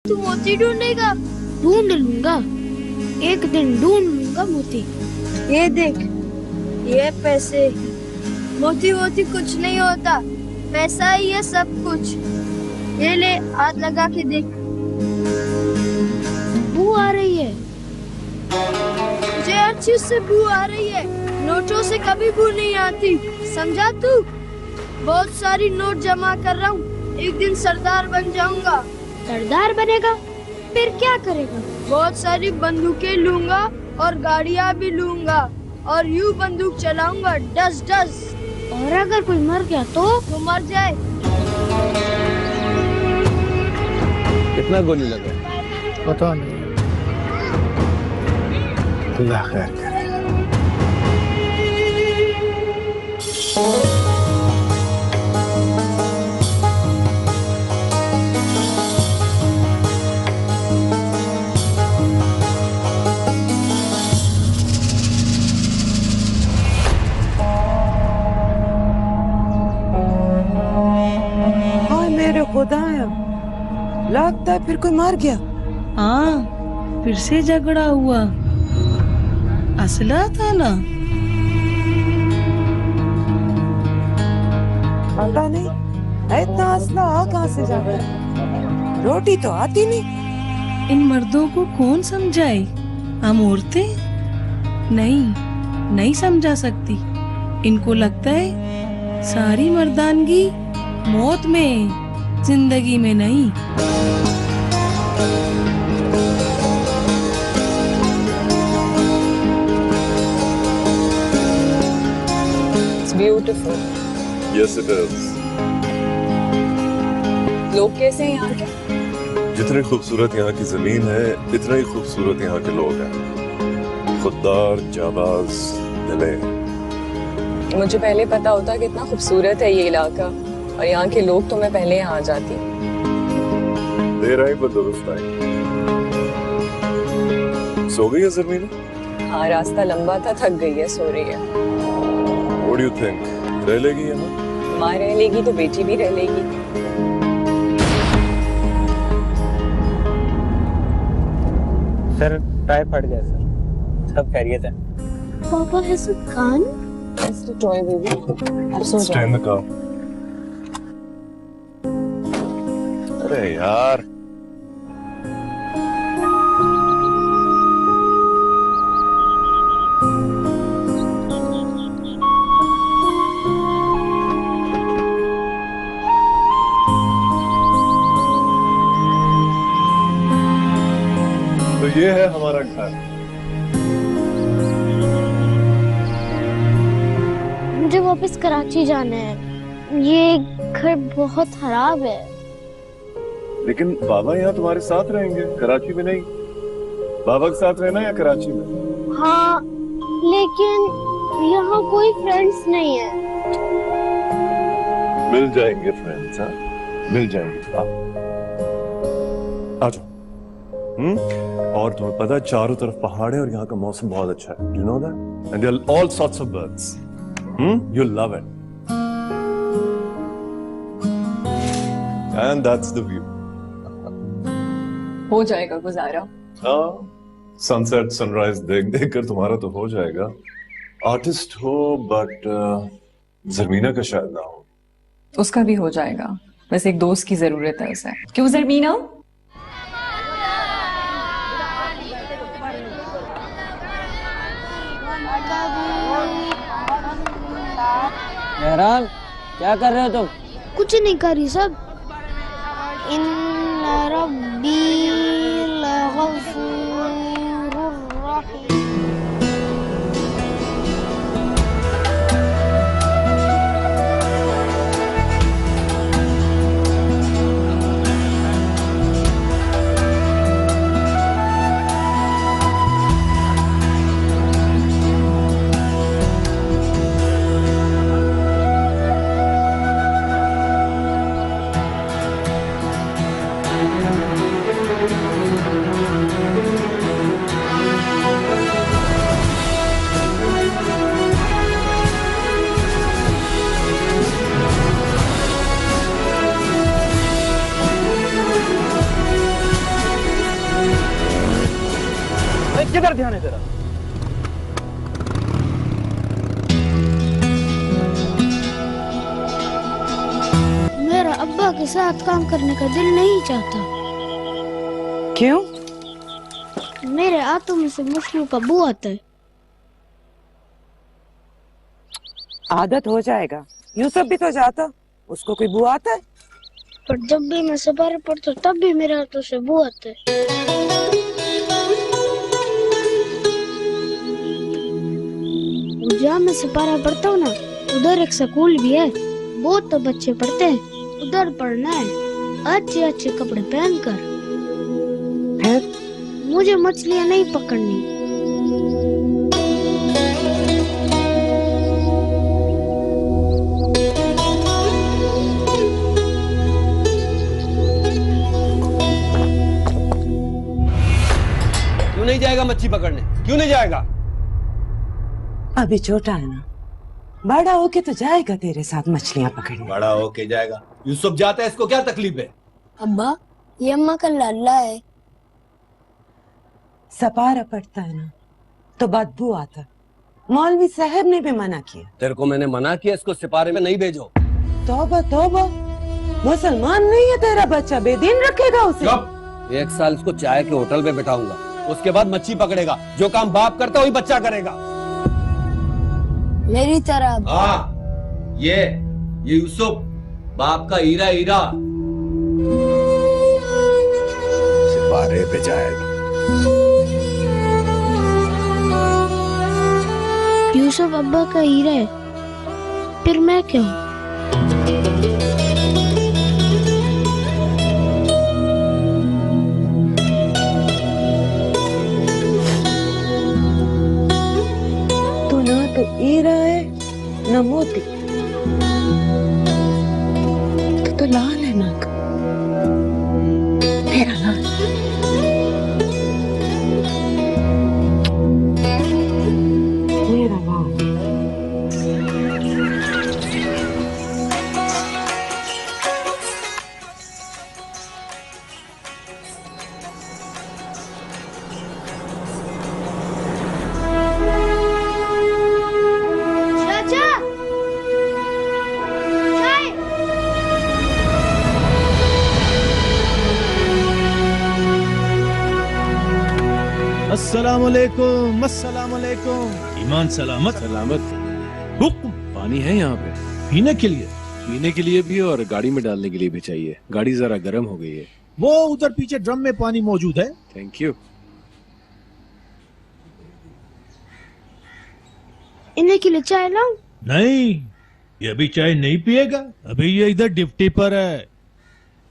तू मोती ढूंढेगा? ढूंढ लूंगा, एक दिन ढूंढ लूंगा मोती। ये देख, ये पैसे। मोती वोती कुछ नहीं होता, पैसा ही है सब कुछ। ये ले, हाथ लगा के देख। बू आ रही है, मुझे हर चीज से बू आ रही है, नोटों से कभी बू नहीं आती, समझा तू? बहुत सारी नोट जमा कर रहा हूँ, एक दिन सरदार बन जाऊंगा। सरदार बनेगा? फिर क्या करेगा? बहुत सारी बंदूकें लूंगा और गाड़ियाँ भी लूंगा और यूं बंदूक चलाऊंगा, डस डस। और अगर कोई मर गया तो मर जाए। कितना गोली लगा? पता नहीं, अल्लाह खैर करे। मेरे खुदाया, लगता है फिर कोई मर गया। हाँ, फिर से झगड़ा हुआ। असला था ना? पता नहीं इतना असला आ कहाँ से जाता है, रोटी तो आती नहीं। इन मर्दों को कौन समझाए? हम औरतें नहीं समझा सकती। इनको लगता है सारी मर्दानगी मौत में, जिंदगी में नहीं। It's beautiful. Yes, it is. लोग कैसे हैं यहाँ के? जितनी खूबसूरत यहाँ की जमीन है, इतना ही खूबसूरत यहाँ के लोग हैं। खुददार, जाबाज, दिले। मुझे पहले पता होता कितना खूबसूरत है ये इलाका और यहाँ के लोग, तो मैं पहले यहाँ आ जाती। देर आई पर दुरुस्त आई। सो गई है ज़मीन? हाँ, रास्ता लंबा था, थक गई है, सो रही है। What do you think? रह लेगी यहाँ? माँ रह लेगी तो बेटी भी रह लेगी। सर टायर फट गया सर, सब खैरियत है। पापा has a gun? It's the toy baby. अब सो Stay जाओ। in the car. अरे यार, तो ये है हमारा घर। मुझे वापस कराची जाना है, ये घर बहुत खराब है। लेकिन बाबा यहाँ तुम्हारे साथ रहेंगे, कराची में नहीं। बाबा के साथ रहना या कराची में? हाँ, लेकिन यहाँ कोई फ्रेंड्स नहीं है। मिल जाएंगे फ्रेंड्स, हाँ मिल जाएंगे। आ जाओ। और तुम्हें पता है चारों तरफ पहाड़ है और यहाँ का मौसम बहुत अच्छा है। Do you know that? And there are all sorts of birds. You'll love it. And that's the view. हो जाएगा गुजारा। हाँ, सनसेट सनराइज देख देख कर तुम्हारा तो हो जाएगा। आर्टिस्ट हो बट जरमीना का शायद ना हो। उसका भी हो जाएगा, बस एक दोस्त की जरूरत है उसे। क्यों जरमीना? मेहरान, क्या कर रहे हो तुम? कुछ नहीं करी सब। इन्ना रब्बी लगफूरुर रहीम। किधर ध्यान है तेरा? मेरा अब्बा के साथ काम करने का दिल नहीं चाहता। क्यों? मेरे हाथों में से मछलियों का बू आता है। आदत हो जाएगा। यूसुफ भी तो जाता, उसको कोई बू आता है? पर जब भी मैं सफारी पढ़ता हूँ तब भी मेरे हाथों से बू आता है। जहाँ मैं सफारा पढ़ता हूँ ना, उधर एक स्कूल भी है। बहुत तो बच्चे पढ़ते हैं, उधर पढ़ना है अच्छे अच्छे कपड़े पहनकर। फिर मुझे मछलियाँ नहीं पकड़नी। क्यों नहीं जाएगा मच्छी पकड़ने? क्यों नहीं जाएगा? अभी छोटा है ना, बड़ा होके तो जाएगा तेरे साथ मछलियाँ पकड़ने। बड़ा होके जाएगा। यूसुफ जाता है, इसको क्या तकलीफ है? अब्बा, ये अम्मा का लाला है। सपारा पड़ता है ना तो बदबू आता। मौलवी साहब ने भी मना किया। तेरे को मैंने मना किया इसको सिपारे में नहीं भेजो। तौबा तौबा, मुसलमान नहीं है तेरा बच्चा, बेदीन रखेगा उसे। चुप! 1 साल इसको चाय के होटल पे बैठाऊंगा, उसके बाद मच्छी पकड़ेगा। जो काम बाप करता वही बच्चा करेगा। मेरी तरह। हाँ, ये यूसुफ बाप का हीरा हीरा सिपारे पे जाएगा। यूसुफ अब्बा का हीरा है, फिर मैं क्यों? तू ना तो हीरा है न मोती, तो लाल है नाक, तेरा लाल। मेरा लाल। चाचा, चाय। अस्सलामुअलैकुम, अस्सलामुअलैकुम। ईमान सलामत सलामत। हुक्म। पानी है यहाँ पे पीने के लिए? पीने के लिए भी और गाड़ी में डालने के लिए भी चाहिए। गाड़ी जरा गर्म हो गई है। वो उधर पीछे ड्रम में पानी मौजूद है। Thank you. इन्हें के लिए चाय लाऊं? नहीं, ये अभी चाय नहीं पिएगा। अभी ये इधर ड्यूटी पर है।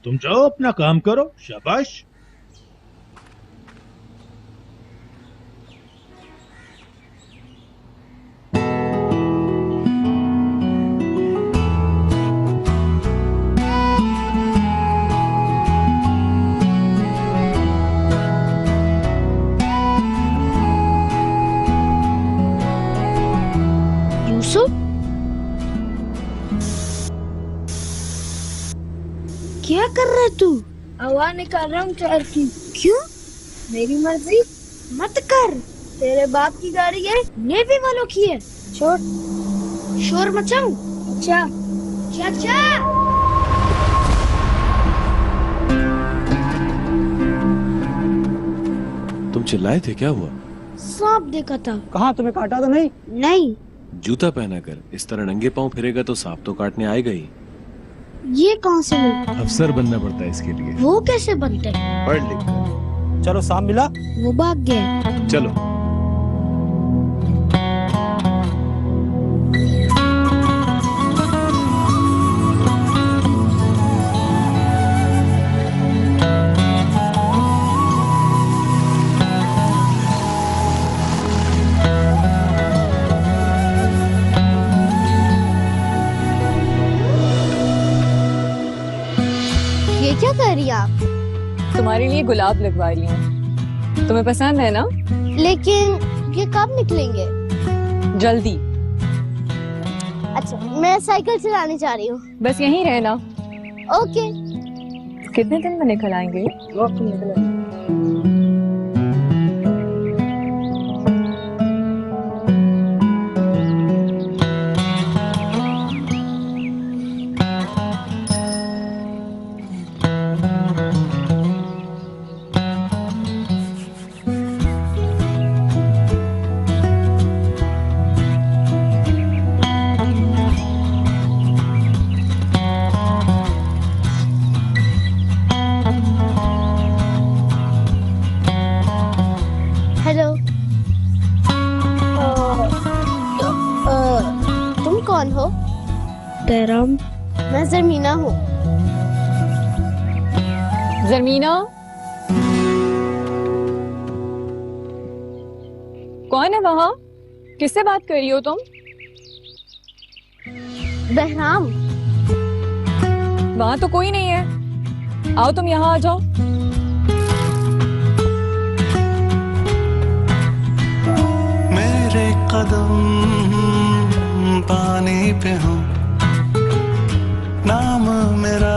तुम जाओ अपना काम करो। शाबाश। यूसुफ, क्या कर रहा है तू? हवा निकाल रहा हूँ टायर की। क्यों? मेरी मर्जी। मत कर, तेरे बाप की गाड़ी है, नेवी वालों की है। छोड़, शोर मचाऊं? अच्छा, चाचा। तुम चिल्लाए थे, क्या हुआ? सांप देखा था। कहाँ, तुम्हें काटा तो नहीं? नहीं। जूता पहना कर इस तरह नंगे पांव फिरेगा तो सांप तो काटने आएगा ही। ये कौन से लोग? अफसर बनना पड़ता है इसके लिए। वो कैसे बनते हैं? पढ़ लिख कर। चलो, सांप मिला? वो भाग गया। चलो। ये क्या कर रही है आप? तुम्हारे लिए गुलाब लगवा रही हूँ, तुम्हें पसंद है ना? लेकिन ये कब निकलेंगे? जल्दी। अच्छा, मैं साइकिल चलाने जा रही हूँ। बस यहीं रहना। ओके। कितने दिन में निकल आएंगे? बहराम। मैं जमीना हूँ। जमीना, कौन है वहाँ? किससे बात कर रही हो तुम? बहराम। वहाँ तो कोई नहीं है। आओ तुम यहाँ आ जाओ। मेरे कदम पानी पे हो, नाम मेरा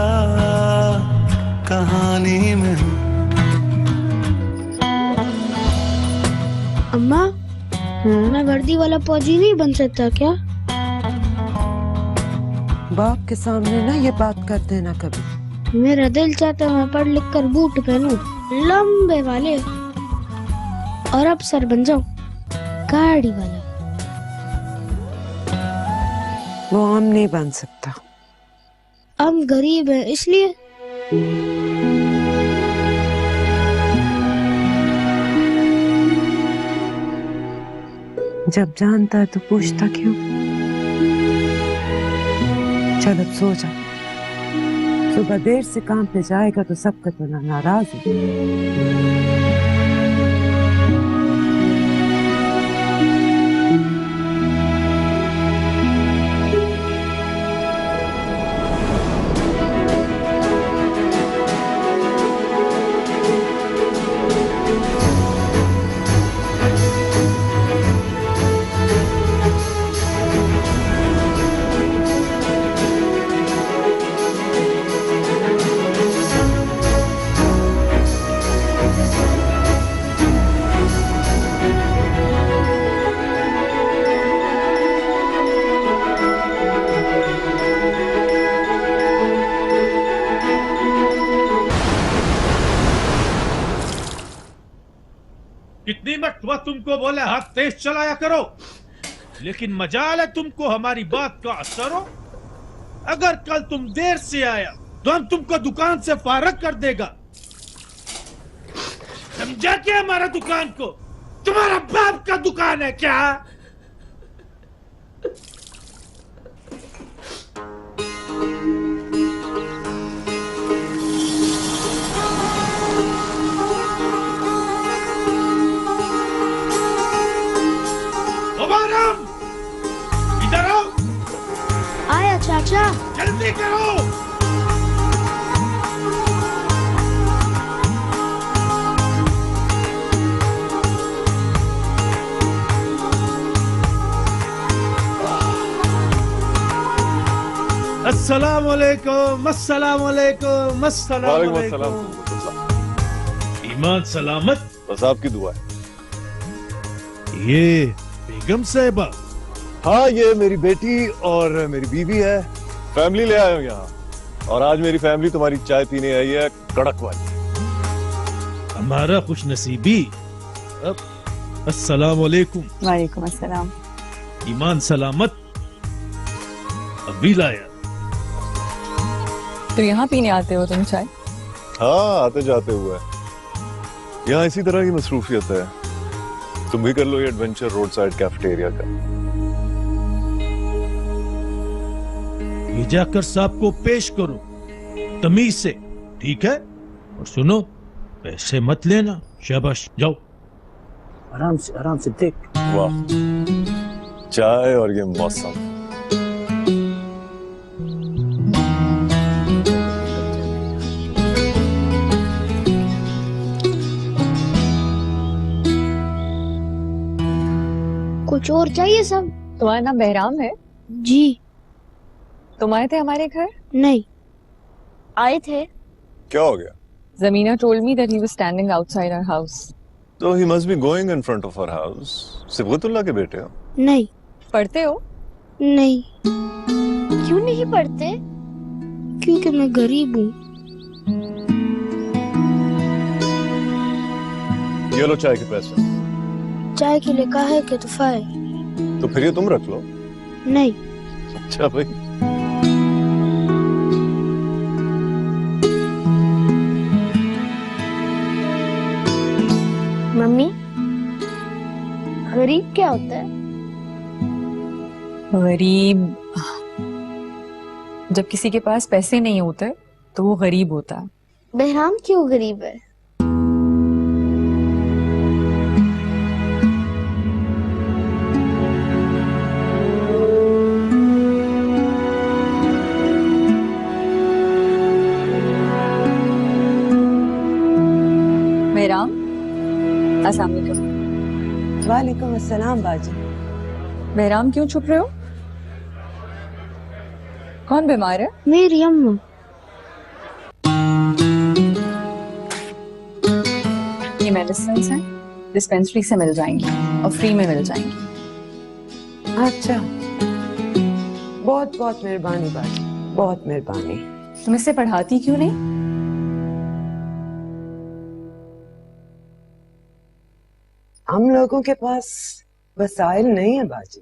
कहानी में हो। अम्मा, मैं वर्दी वाला फौजी नहीं बन सकता क्या? बाप के सामने ना ये बात कर देना कभी। मेरा दिल चाहता मैं पढ़ लिख कर बूट पहनूं लंबे वाले और अफसर बन जाऊं गाड़ी वाला। वो हम नहीं बन सकता। हम गरीब हैं इसलिए। जब जानता है तो पूछता क्यों? चल अब सो जा। सुबह देर से काम पे जाएगा तो सबका तो नाराज है। कितनी मरतबा तुमको बोले हाथ तेज चलाया करो, लेकिन मजाल है तुमको हमारी बात का असर हो। अगर कल तुम देर से आया तो हम तुमको दुकान से फारग कर देगा। समझा क्या हमारा दुकान को? तुम्हारा बाप का दुकान है क्या? इधर आओ। आया चाचा। जल्दी करो। अस्सलाम वालेकुम, अस्सलाम वालेकुम, अस्सलाम वालेकुम। ईमान सलामत? बस आपकी दुआ है। ये बेगम साहिबा? हाँ, ये मेरी बेटी और मेरी बीवी है। फैमिली ले आए हो यहाँ, और आज मेरी फैमिली तुम्हारी चाय पीने आई है, कड़क वाली। हमारा खुश नसीबी। अस्सलाम वालेकुम। वालेकुम अस्सलाम। ईमान सलामत? अभी लाया। तो यहाँ पीने आते हो तुम चाय? हाँ, आते जाते हुए। यहाँ इसी तरह की मसरूफियत है। तुम भी कर लो ये एडवेंचर रोड साइड कैफेटेरिया का। ये जाकर साहब को पेश करो तमीज से, ठीक है? और सुनो, पैसे मत लेना। शाबाश, जाओ। आराम से देख। वाह, चाय और ये मौसम। कुछ और चाहिए सब? तुम्हारा नाम बहराम है? जी। तुम आए थे हमारे घर? नहीं, आए थे। क्या हो गया? Zamina told me that he was standing outside our house. So he must be going in front of our house. Sibgatullah के बेटे हो? नहीं। पढ़ते हो? नहीं। क्यों नहीं पढ़ते? क्योंकि मैं गरीब हूँ। ये लो चाय के पैसे। चाय के लिए कहा है कि तोहफा है। तो फिर ये तुम रख लो। नहीं। अच्छा भाई। मम्मी, गरीब क्या होता है? गरीब जब किसी के पास पैसे नहीं होते तो वो गरीब होता है। बहराम क्यों गरीब है? बहराम, अस्सलाम वालेकुम। वालेकुम अस्सलाम बाजी। बहराम क्यों छुप रहे हो? कौन बीमार है? मेरी अम्मा। ये मेडिसिन हैं, डिस्पेंसरी से मिल जाएंगी और फ्री में मिल जाएंगी। अच्छा, बहुत बहुत मेहरबानी बाजी, बहुत मेहरबानी। तुम इससे पढ़ाती क्यों नहीं? हम लोगों के पास वसाइल नहीं है बाजी।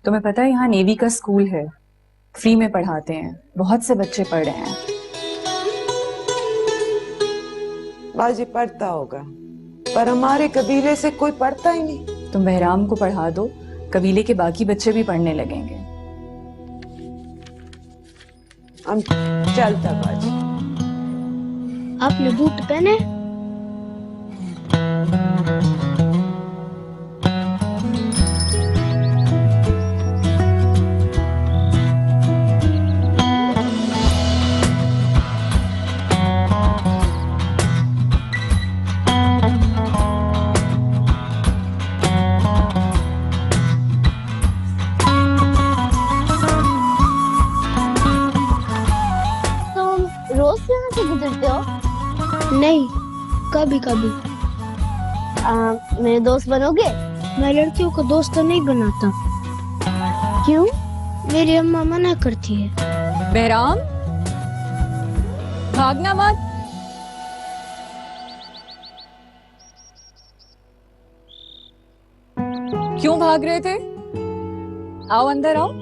तुम्हें पता है यहाँ नेवी का स्कूल है, फ्री में पढ़ाते हैं, बहुत से बच्चे पढ़ रहे हैं। बाजी पढ़ता होगा, पर हमारे कबीले से कोई पढ़ता ही नहीं। तुम बहराम को पढ़ा दो, कबीले के बाकी बच्चे भी पढ़ने लगेंगे। हम चलता बाजी। आपने बूट पहने? नहीं, कभी कभी। मेरे दोस्त बनोगे? मैं लड़कियों को दोस्त तो नहीं बनाता। क्यों? मेरी अम्मा मना करती है। बहराम, भागना मत। क्यों भाग रहे थे? आओ अंदर आओ।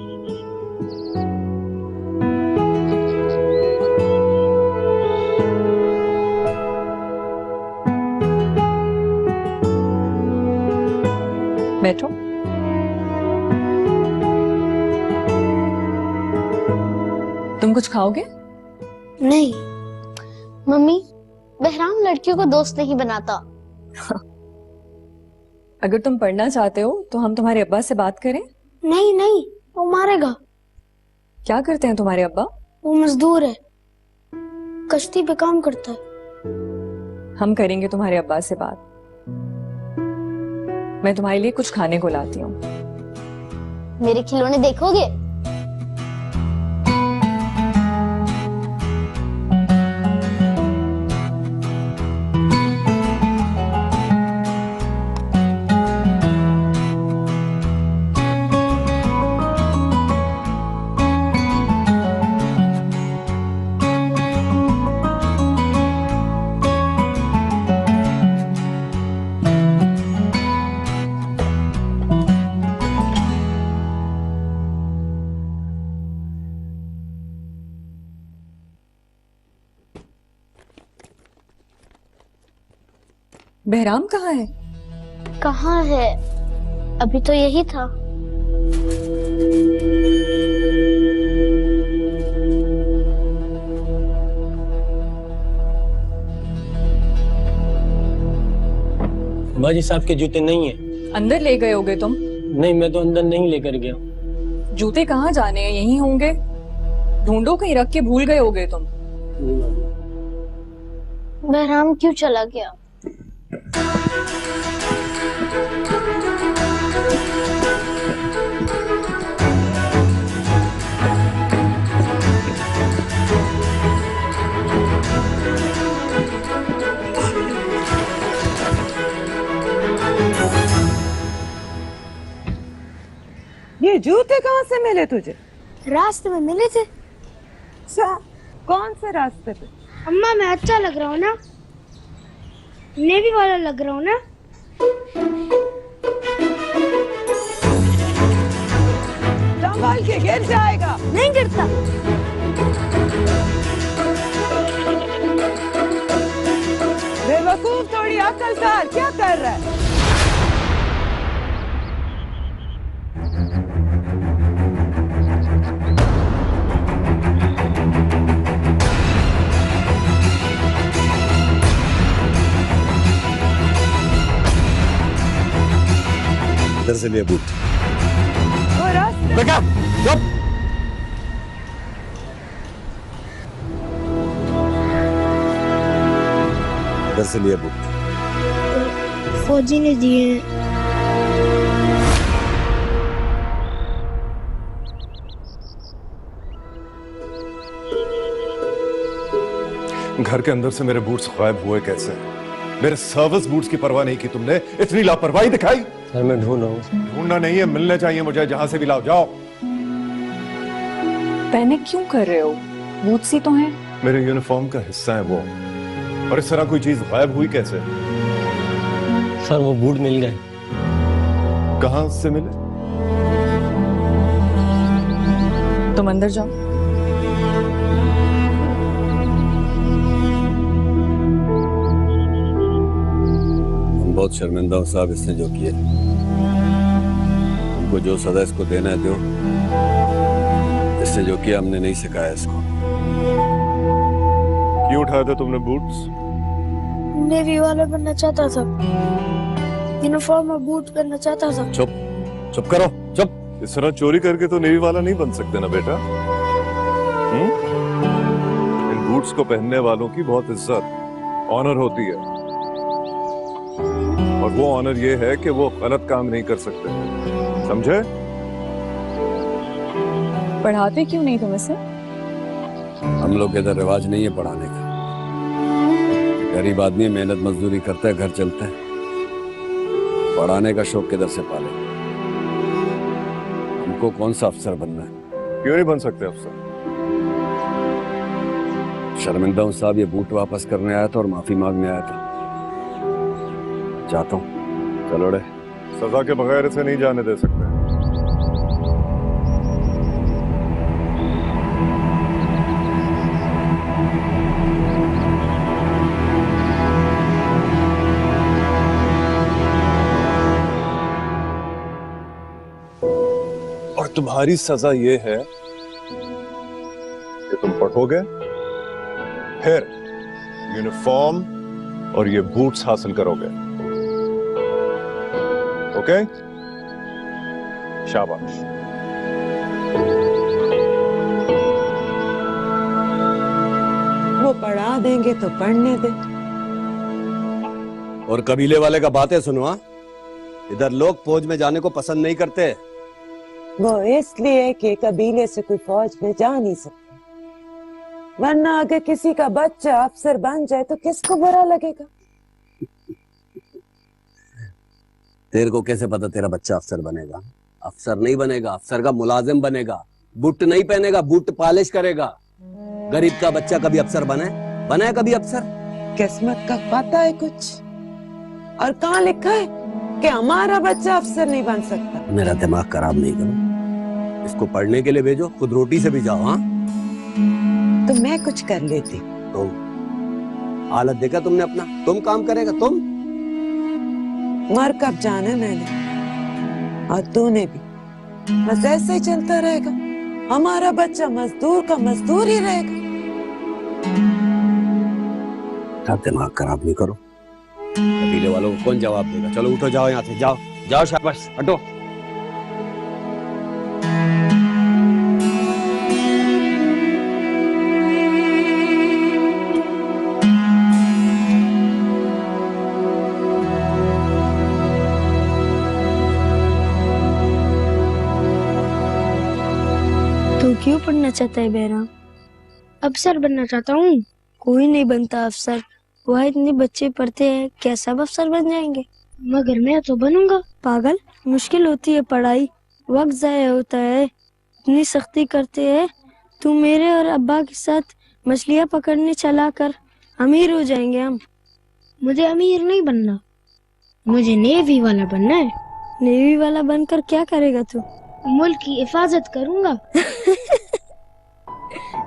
बैठो। तुम कुछ खाओगे? नहीं मम्मी, बहराम लड़कियों को दोस्त नहीं बनाता। अगर तुम पढ़ना चाहते हो तो हम तुम्हारे अब्बा से बात करें? नहीं नहीं, वो मारेगा। क्या करते हैं तुम्हारे अब्बा? वो मजदूर है, कश्ती पे काम करता है। हम करेंगे तुम्हारे अब्बा से बात। मैं तुम्हारे लिए कुछ खाने को लाती हूँ। मेरे खिलौने देखोगे? बहराम कहाँ है? कहाँ है? अभी तो यही था। बाजी साहब के जूते नहीं है। अंदर ले गए होगे तुम? नहीं, मैं तो अंदर नहीं लेकर गया। जूते कहाँ जाने हैं? यहीं होंगे। ढूंढो, कहीं रख के भूल गए होगे तुम। बहराम क्यों चला गया? ये जूते कहाँ से मिले तुझे? रास्ते में मिले थे। अच्छा, कौन से रास्ते पे? अम्मा, मैं अच्छा लग रहा हूँ ना? नेवी वाला लग रहा हूँ ना? संभाल के, गिर जाएगा। नहीं गिरता। बेवकूफ, थोड़ी अकल कर, क्या कर रहा है? इधर से लिए बूट। बेटा चुप। इधर से लिए बूट। फौजी ने दिए हैं। घर के अंदर से मेरे बूट्स गायब हुए कैसे? मेरे सर्विस बूट्स की परवाह नहीं की तुमने, इतनी लापरवाही दिखाई। सर मैं ढूंढ रहा हूँ। ढूंढना नहीं है, मिलने चाहिए मुझे, जहां से भी लाओ। जाओ। पैनिक क्यों कर रहे हो? बूट्स ही तो हैं। मेरे यूनिफॉर्म का हिस्सा है वो, और इस तरह कोई चीज गायब हुई कैसे? सर वो बूट मिल गए। कहां से मिले? तुम अंदर जाओ। बहुत शर्मिंदा हूं साहब इसने जो किया। हमको जो सजा इसको देना है दो। इसने जो किया हमने नहीं सिखाया इसको। क्यों उठाए थे तुमने बूट्स? नेवी वाला बनना चाहता था, यूनिफॉर्म और बूट करना चाहता था। चुप चुप करो चुप। इस तरह चोरी करके तो नेवी वाला नहीं बन सकते ना बेटा। इन बूट्स को पहनने वालों की बहुत इज्जत, ऑनर होती है, और वो ऑनर ये है कि वो गलत काम नहीं कर सकते, समझे? पढ़ाते क्यों नहीं तुम इसे? हम लोग इधर रिवाज नहीं है पढ़ाने का। गरीब आदमी मेहनत मजदूरी करता है, घर चलता है। पढ़ाने का शौक किधर से पाले? हमको कौन सा अफसर बनना है? क्यों नहीं बन सकते अफसर? शर्मिंदा हूं साहब, ये बूट वापस करने आया था और माफी मांगने आया था। जाता हूँ। चलो रे। सजा के बगैर इसे नहीं जाने दे सकते। और तुम्हारी सजा ये है कि तुम पढ़ोगे, फिर यूनिफॉर्म और ये बूट्स हासिल करोगे। ओके? शाबाश। वो पढ़ा देंगे तो पढ़ने दे। और कबीले वाले का बातें सुनो। हाँ? इधर लोग फौज में जाने को पसंद नहीं करते। वो इसलिए कि कबीले से कोई फौज में जा नहीं सकता, वरना अगर किसी का बच्चा अफसर बन जाए तो किसको बुरा लगेगा? तेरे को कैसे पता तेरा बच्चा अफसर बनेगा? अफसर नहीं बनेगा, अफसर का मुलाजिम बनेगा। बूट नहीं पहनेगा, बूट पॉलिश करेगा। गरीब का बच्चा कभी अफसर बने कभी अफसर? किस्मत का पता है कुछ? और कहाँ लिखा है कि हमारा बच्चा अफसर नहीं बन सकता? मेरा दिमाग खराब नहीं करो। इसको पढ़ने के लिए भेजो, खुद रोटी से भी जाओ। हाँ, तो मैं कुछ कर लेती। तुम हालत देखा तुमने अपना? तुम काम करेगा तुम? मर कब जाना मैंने और तूने भी। बस ऐसे ही चलता रहेगा। हमारा बच्चा मजदूर का मजदूर ही रहेगा। दिमाग खराब नहीं करो। कबीले वालों को कौन जवाब देगा? चलो उठो, जाओ यहाँ से, जाओ जाओ, शाबाश, हटो। तू क्यों पढ़ना चाहता है बहराम? अफसर बनना चाहता हूँ। कोई नहीं बनता अफसर। वह इतने बच्चे पढ़ते हैं, क्या सब अफसर बन जाएंगे? मगर मैं तो बनूंगा। पागल, मुश्किल होती है पढ़ाई, वक्त जाया होता है, इतनी सख्ती करते हैं। तू मेरे और अब्बा के साथ मछलियाँ पकड़ने चला कर, अमीर हो जाएंगे हम। मुझे अमीर नहीं बनना, मुझे नेवी वाला बनना है। नेवी वाला बनकर क्या करेगा तू? मुल्क की हिफाजत करूंगा।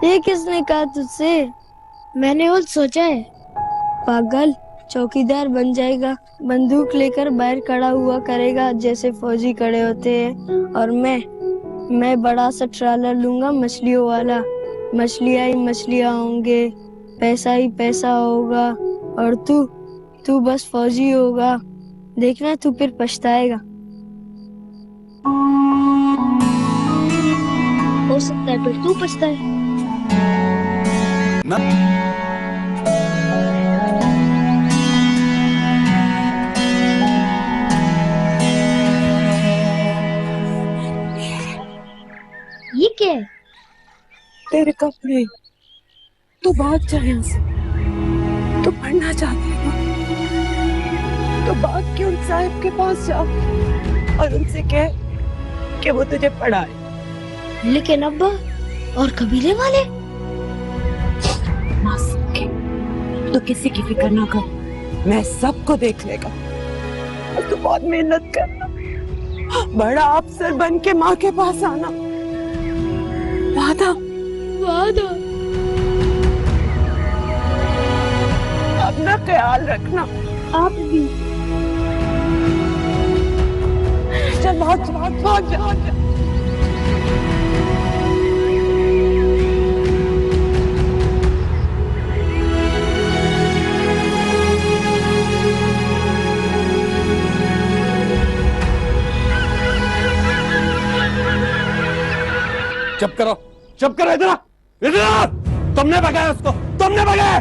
ये किसने कहा तुझसे? मैंने खुद सोचा है। पागल, चौकीदार बन जाएगा, बंदूक लेकर बाहर खड़ा हुआ करेगा जैसे फौजी खड़े होते हैं। और मैं बड़ा सा ट्रालर लूंगा मछलियों वाला। मछलियाँ ही मछलियाँ होंगे, पैसा ही पैसा होगा, और तू बस फौजी होगा। देखना तू फिर पछताएगा। सकता है फिर तू पछताए। ये क्या है? तेरे कपड़े। तू भाग जा यहाँ से। तू पढ़ना चाहती है तो भाग के उन साहब के पास जा और उनसे कह कि वो तुझे पढ़ाए। लेकिन अब्बा और कबीले वाले? ना सके तो किसी की फिक्र ना कर, मैं सबको देख लेगा। और तू बहुत मेहनत करना, बड़ा अफसर बन के माँ के पास आना। वादा वादा। अपना ख्याल रखना। आप भी। चल भाग भाग भाग जा। चुप करो, चुप करो। इधर इधर। तुमने भगाया उसको, तुमने भगाया।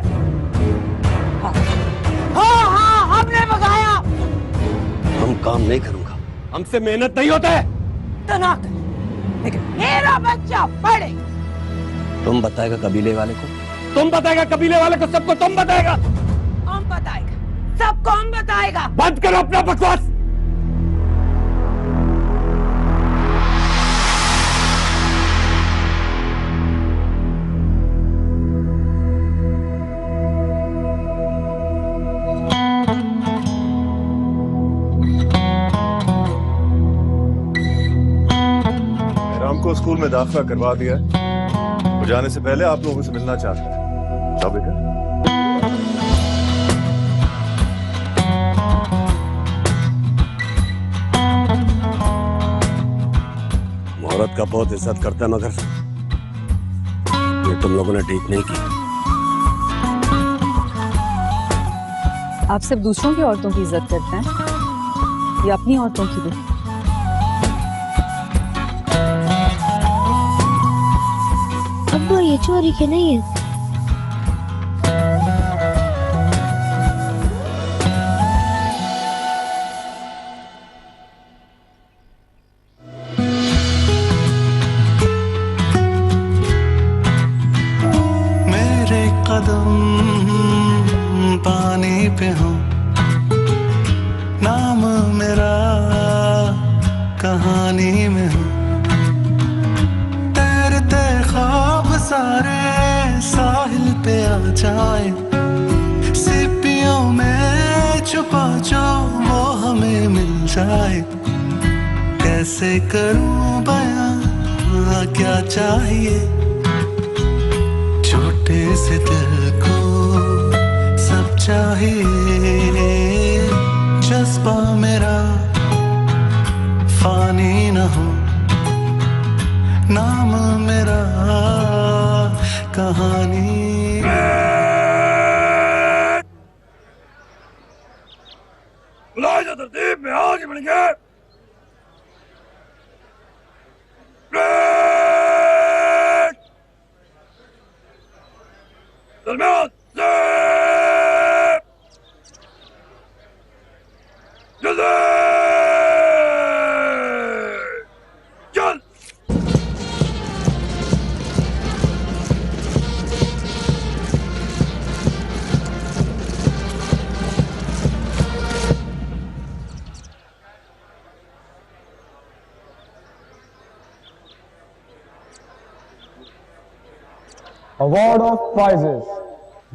हाँ हमने भगाया। हम काम नहीं करूंगा, हमसे मेहनत नहीं होता है। तो ना कर, लेकिन मेरा बच्चा पढ़े। तुम बताएगा कबीले वाले को, तुम बताएगा कबीले वाले को, सबको तुम बताएगा। हम बताएगा, सबको हम बताएगा। बंद करो अपना बकवास। को स्कूल में दाखिला करवा दिया है। वो जाने से पहले आप लोगों से मिलना चाहता है। जाओ बेटा। औरत का बहुत इज्जत करता है, मगर ये तुम लोगों ने ठीक नहीं की। आप सिर्फ दूसरों की औरतों की इज्जत करते हैं या अपनी औरतों की भी? अब्बा ये चोरी के नहीं है। मेरे कदम पानी पे हो, नाम मेरा कहानी में हो। तैरते ख्वाब सारे साहिल पे आ जाए, सीपियों में छुपा जो वो हमें मिल जाए। कैसे करूं बयां क्या चाहिए, छोटे से दिल को सब चाहिए। जज्बा मेरा फानी न हो, नाम मेरा कहानी। बुलाए जा तरतीब में आज बन गए। दरमियान जल्दी चल। Award of prizes.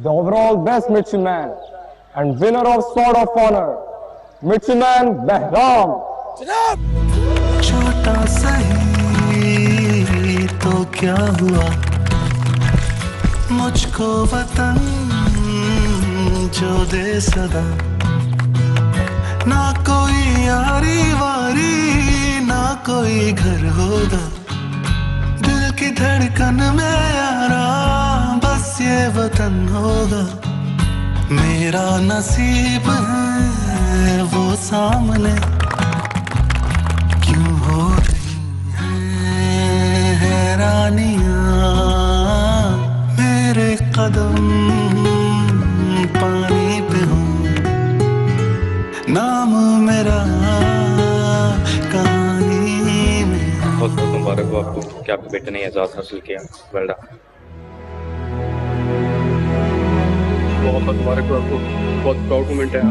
The overall best midshipman and winner of Sword of Honor, Midshipman Behram. छोटा सही तो क्या हुआ, मुझको वतन जो दे सदा। ना कोई यारी वारी ना कोई घर होगा, दिल की धड़कन में यारा बस ये वतन होगा। मेरा नसीब है वो सामने, क्यों हो रही है हैरान पानियां मेरे कदम पानी पे हो, नाम मेरा कहानी में। बहुत बहुत मुबारक हो आपको कि आपके बेटे ने एजाज हासिल किया। Well done. बहुत बहुत मुबारक हो आपको, बहुत प्राउड मोमेंट है।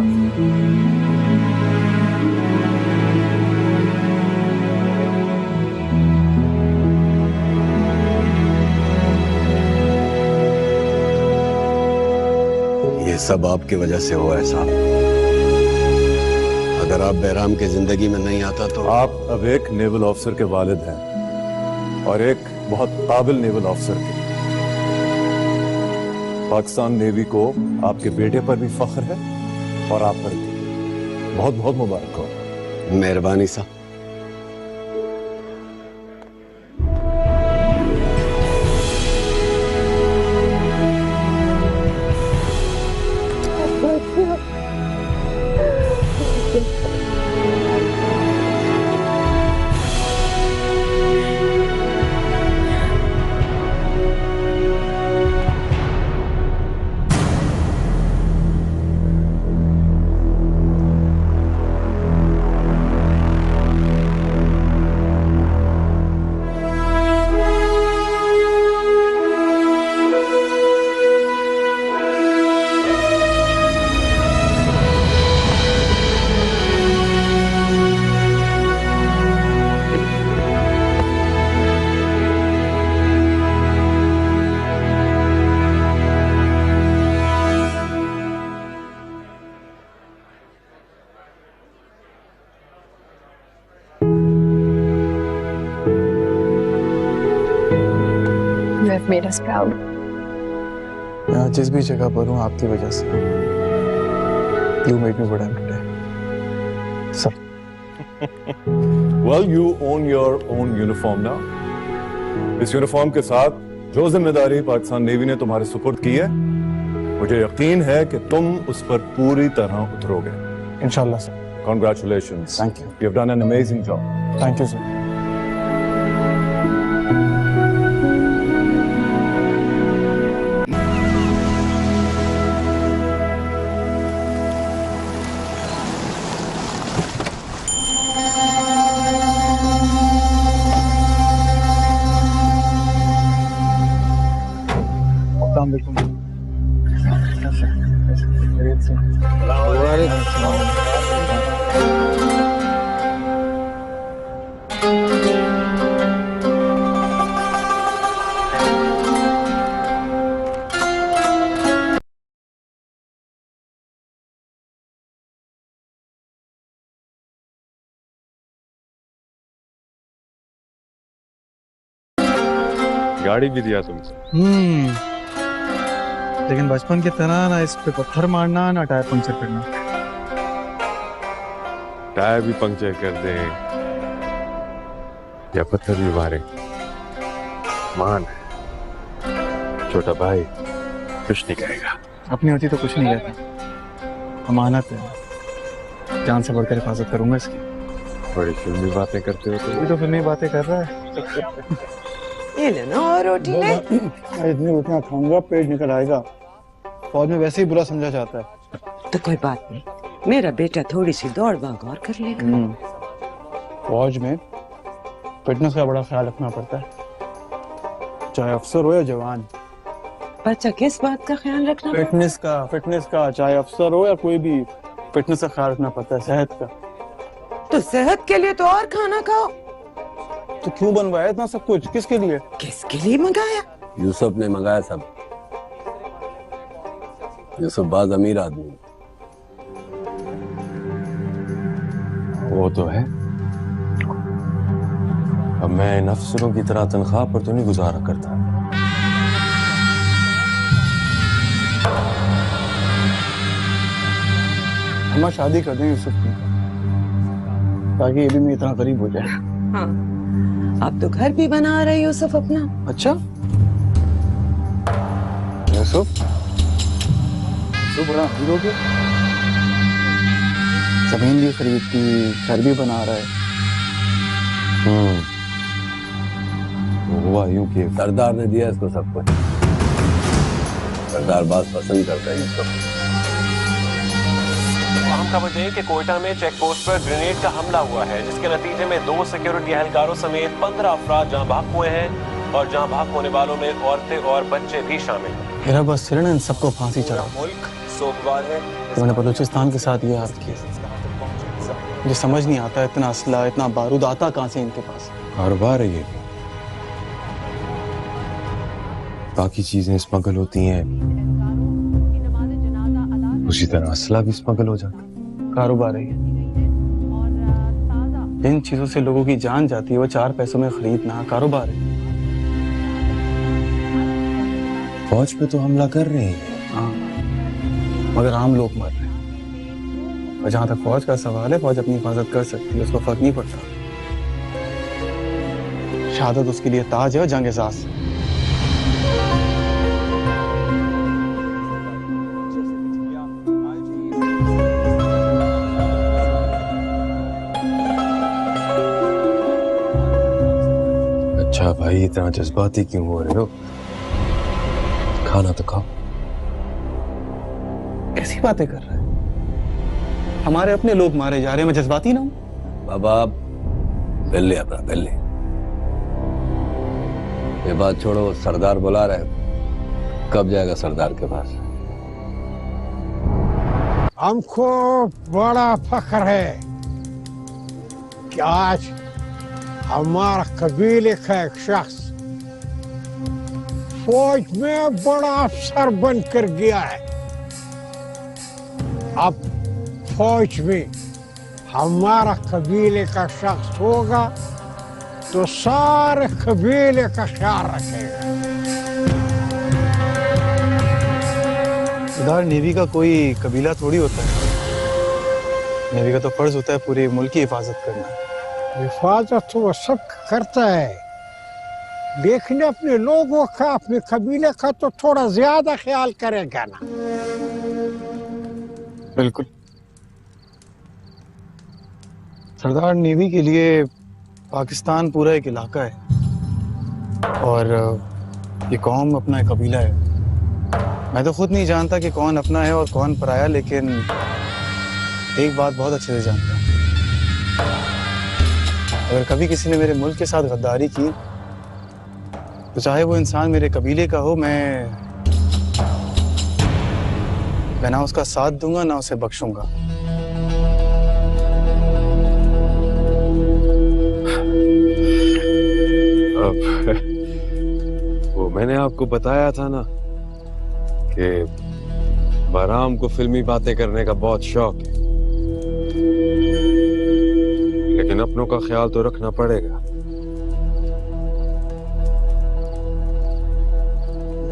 ये सब आपकी वजह से हुआ है साहब। अगर आप बहराम की जिंदगी में नहीं आता तो आप अब एक नेवल ऑफिसर के वालिद हैं और एक बहुत काबिल नेवल ऑफिसर के। पाकिस्तान नेवी को आपके बेटे पर भी फख्र है और आप पर भी। बहुत बहुत मुबारक हो। मेहरबानी साहब। made us proud. यहाँ जिस भी जगह पर हूँ आपकी वजह से। You made me what I am today. सब। Well, you own your own uniform now. इस यूनिफॉर्म के साथ जो जिम्मेदारी पाकिस्तान नेवी ने तुम्हारे सुपुर्द की है, मुझे यकीन है कि तुम उस पर पूरी तरह उतरोगे। इंशाल्लाह sir. Congratulations. Thank you. You have done an amazing job. Thank you sir. गाड़ी भी दिया तुमसे। लेकिन बचपन की तरह ना इस पे पत्थर मारना ना टायर पंक्चर करना। टायर भी पंक्चर कर दे या पत्थर भी मारे, मान छोटा भाई कुछ नहीं कहेगा। अपनी होती तो कुछ नहीं कहता, अमानत है, जान से बढ़कर हिफाजत करूंगा इसकी। बड़ी फिल्मी बातें करते हो तुम। ये तो फिल्मी बातें कर रहा है। ये लेना और रोटी ले। इतनी रोटियां खाऊंगा पेट निकल आएगा। फौज में वैसे ही बुरा समझा जाता है। तो कोई बात नहीं, मेरा बेटा थोड़ी सी दौड़ भाग और कर लेगा। फौज में फिटनेस का बड़ा ख्याल रखना पड़ता है, चाहे अफसर हो या जवान। बच्चा किस बात का ख्याल रखना? फिटनेस का चाहे अफसर हो या कोई भी, फिटनेस का ख्याल रखना पड़ता है, सेहत का। तो सेहत के लिए तो और खाना खाओ। तो क्यों बनवाया इतना सब कुछ, किसके लिए? किसके लिए मंगाया? यूसुफ ने मंगाया सब। यूसुफ बाज अमीर आदमी। वो तो है, अब मैं इन अफसरों की तरह तनख्वाह पर तो नहीं गुजारा करता। हम शादी कर दें यूसुफ की, ताकि ये भी मैं इतना गरीब हो जाए। हाँ, आप तो घर भी बना रहे यूसुफ अपना। अच्छा यूसुफ तो बड़ा अमीर हो गया, जमीन भी खरीद की, घर भी बना रहा है। हुआ यूं कि सरदार ने दिया इसको सब कुछ। सरदार बात पसंद करता है इसको। अहम खबर दें कि कोयटा में चेक पोस्ट पर ग्रेनेड का हमला हुआ है, जिसके नतीजे में 2 सिक्योरिटी एहलकारों समेत 15 अफराद जाँ भाग हुए हैं और जाँ भाग होने वालों में औरतें और बच्चे भी शामिल हैं। मेरा बस सिर्फ इन सबको फांसी चढ़ा। मुल्क सोगवार है। मैंने बलूचिस्तान के साथ ये हाथ किया। मुझे समझ नहीं आता इतना असला, इतना बारूद आता कहाँ से इनके पास। कारोबार है ये। बाकी चीजें स्मगल होती हैं, उसी तरह असला भी स्मगल हो जाता है। कारोबार है। इन चीजों से लोगों की जान जाती है, वो 4 पैसों में खरीदना कारोबार है। फौज पे तो हमला कर रहे हैं। हाँ, मगर आम लोग मर रहे हैं। और जहां तक फौज का सवाल है, फौज अपनी हिफाजत कर सकती है, उसको फर्क नहीं पड़ता। शहादत उसके लिए ताज है और जंग एजाज। अच्छा भाई, इतना जज्बाती क्यों हो रहे हो? खाना तो खाओ। कैसी बातें कर रहे हैं? हमारे अपने लोग मारे जा रहे हैं, मैं जज्बाती ना हूं। बाबा पहले अपना पहले ये बात छोड़ो, सरदार बुला रहे हैं। कब जाएगा सरदार के पास? हमको बड़ा फख्र है कि आज हमारा कबीले का एक शख्स फौज में बड़ा अफसर बनकर गया है। अब फौज में हमारा कबीले का शख्स होगा तो सारे कबीले का ख्याल रखेगा। सरदार, नेवी का कोई कबीला थोड़ी होता है। नेवी का तो फर्ज होता है पूरे मुल्क की हिफाजत करना। हिफाजत तो वो सब करता है, लेकिन अपने लोगों का, अपने कबीले का तो थोड़ा ज्यादा ख्याल करेगा ना। बिल्कुल सरदार, नेवी के लिए पाकिस्तान पूरा एक इलाका है और ये कौम अपना एक कबीला है। मैं तो खुद नहीं जानता कि कौन अपना है और कौन पराया, लेकिन एक बात बहुत अच्छे से जानता हूं। अगर कभी किसी ने मेरे मुल्क के साथ गद्दारी की, तो चाहे वो इंसान मेरे कबीले का हो, मैं ना उसका साथ दूंगा ना उसे बख्शूंगा। वो मैंने आपको बताया था ना कि बहराम को फिल्मी बातें करने का बहुत शौक है, लेकिन अपनों का ख्याल तो रखना पड़ेगा।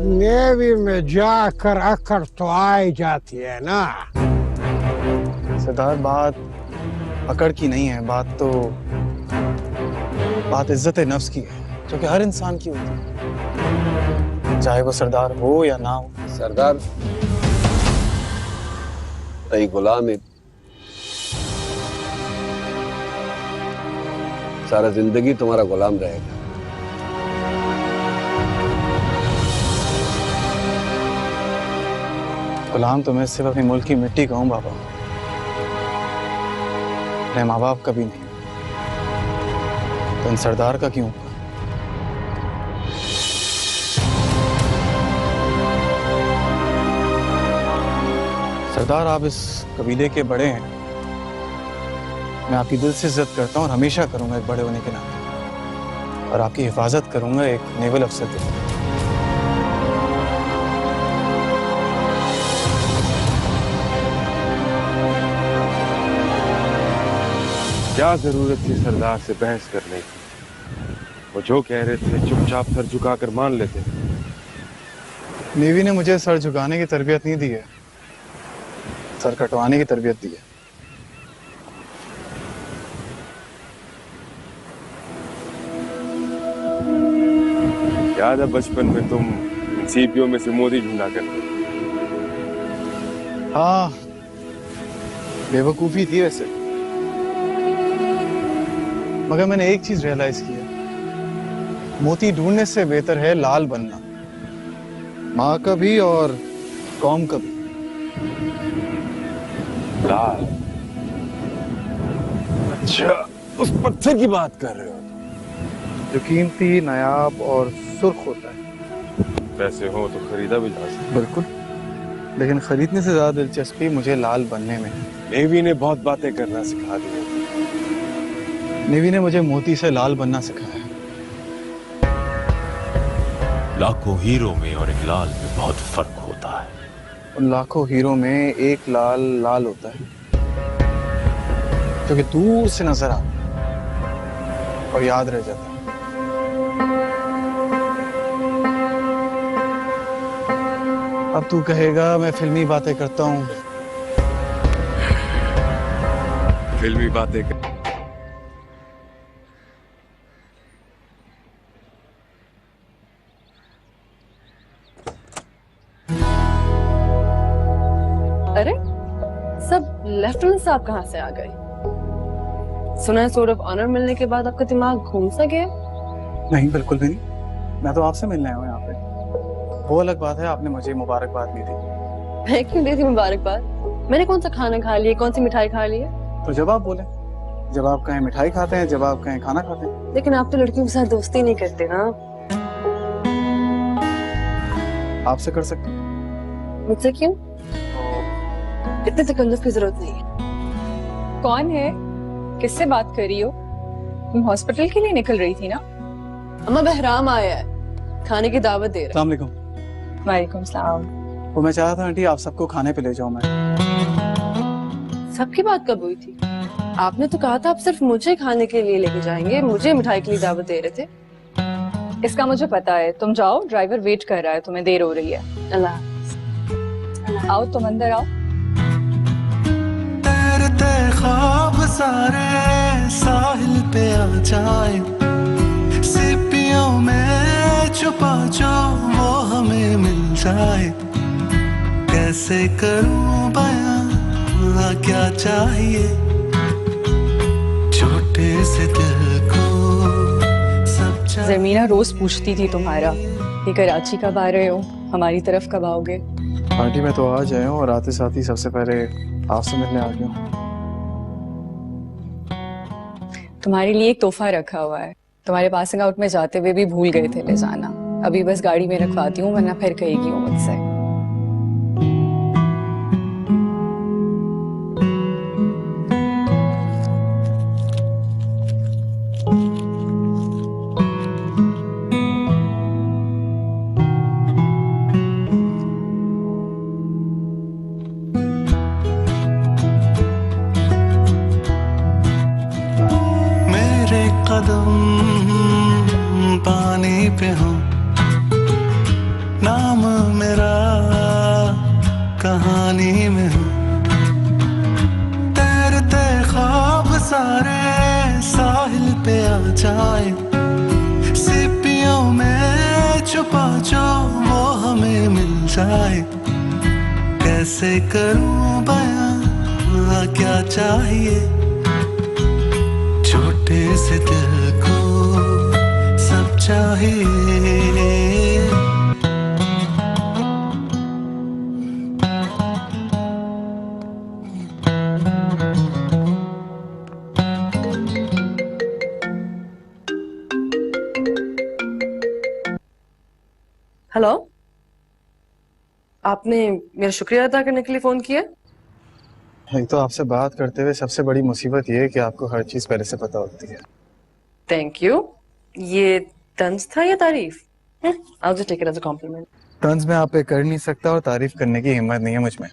नेवी में जाकर अकड़ तो आ जाती है ना। सरदार, बात अकड़ की नहीं है, बात इज्जत नफ्स की है, जो कि हर इंसान की होती है, चाहे वो सरदार हो या ना हो। सरदार एक गुलाम है, सारा जिंदगी तुम्हारा गुलाम रहेगा। गुलाम तो मैं सिर्फ अपने मुल्क की मिट्टी का हूं बाबा, मेरे माँ बाप का भी नहीं, तो इन सरदार का क्यों? सरदार, आप इस कबीले के बड़े हैं, मैं आपकी दिल से इज्जत करता हूं और हमेशा करूंगा एक बड़े होने के नाते, और आपकी हिफाजत करूंगा एक नेवल अफसर के तौर। क्या जरूरत थी सरदार से बहस करने की? वो जो कह रहे थे चुपचाप सर झुकाकर मान लेते। नेवी ने मुझे सर झुकाने की तरबियत नहीं दी है, सर कटवाने की तरबियत दी है। याद है बचपन में तुम सीपियों में से मोदी ढूंढा करते? हाँ, बेवकूफी थी वैसे, मगर मैंने एक चीज रियलाइज किया, मोती ढूंढने से बेहतर है लाल बनना, माँ का भी और कौम का भी। लाल? अच्छा, उस पत्थर की बात कर रहे हो? जो कीमती, नायाब और सुर्ख होता है। पैसे हो तो खरीदा भी जा सकता। बिल्कुल, लेकिन खरीदने से ज्यादा दिलचस्पी मुझे लाल बनने में है। नेवी ने बहुत बातें करना सिखा दिया। नेवी ने मुझे मोती से लाल बनना सिखाया। लाखों हीरो में और एक लाल में बहुत फर्क होता है। उन लाखों हीरो में एक लाल लाल होता है क्योंकि दूर से नजर आता है और याद रह जाता है। अब तू कहेगा मैं फिल्मी बातें करता हूँ। फिल्मी बातें कर... अरे सब लेफ्टिनेंट साहब कहाँ से आ गए? सुना है सोर्ट ऑफ ऑनर मिलने के बाद आपका दिमाग घूम सा गया? नहीं, बिल्कुल भी नहीं। मैं तो आपसे मिलने आया हूँ यहाँ पे। वो अलग बात है, आपने मुझे मुबारकबाद दी थी। मैं क्यों देती मुबारकबाद? मैंने कौन सा खाना खा लिया, कौन सी मिठाई खा ली है? तो जब आप बोले, जब आप कहें मिठाई खाते हैं, जब आप कहें खाना खाते हैं। लेकिन आप तो लड़कियों के साथ दोस्ती नहीं करते ना। आपसे कर सकते हैं। मुझसे क्यों? इतने तकल्लुफ की जरूरत नहीं है। कौन है? किससे बात कर रही हो? तुम हॉस्पिटल के लिए निकल रही थी ना? अम्मा बहराम आया है, खाने की दावत दे रहा है। अस्सलाम वालेकुम। वालेकुम सलाम। वो मैं चाह रहा था आंटी आप सबको खाने पे ले जाऊं। मैं सबकी बात कब हुई थी? आपने तो कहा था आप सिर्फ मुझे खाने के लिए लेके जाएंगे, मुझे मिठाई के लिए दावत दे रहे थे। इसका मुझे पता है, तुम जाओ, ड्राइवर वेट कर रहा है, तुम्हें देर हो रही है। अल्लाह। आओ तुम अंदर आओ। तेरे ख्वाब सारे साहिल पे आ जाए, सीपियों में छुपा जो वो हमें मिल जाए। कैसे करूं बयां क्या चाहिए, छोटे से दिल को सब चाहिए। जमीना रोज पूछती थी तुम्हारा कि कराची कब आ रहे हो, हमारी तरफ कब आओगे। आंटी मैं तो आज आया हूँ और आते साथ ही सबसे पहले आपसे मिलने आ गया हूँ। तुम्हारे लिए एक तोहफा रखा हुआ है, तुम्हारे पासिंग आउट में जाते हुए भी भूल गए थे ले जाना। अभी बस गाड़ी में रखवाती हूँ, वरना फिर कहेगी वो मुझसे। कदम पानी पे हो, नाम मेरा कहानी में हो। तैरते ख्वाब सारे साहिल पे आ जाए, सीपियों में छुपा जो वो हमें मिल जाए। कैसे करूं बयां क्या चाहिए, छोटे से दिल को सब चाहिए। हेलो, आपने मेरा शुक्रिया अदा करने के लिए फोन किया? एक तो आपसे बात करते हुए सबसे बड़ी मुसीबत ये है कि आपको हर चीज पहले से पता होती है। Thank you. ये तंज था या तारीफ? I'll just take it as a compliment. तंज में आप पे कर नहीं सकता और तारीफ करने की हिम्मत नहीं है मुझ में।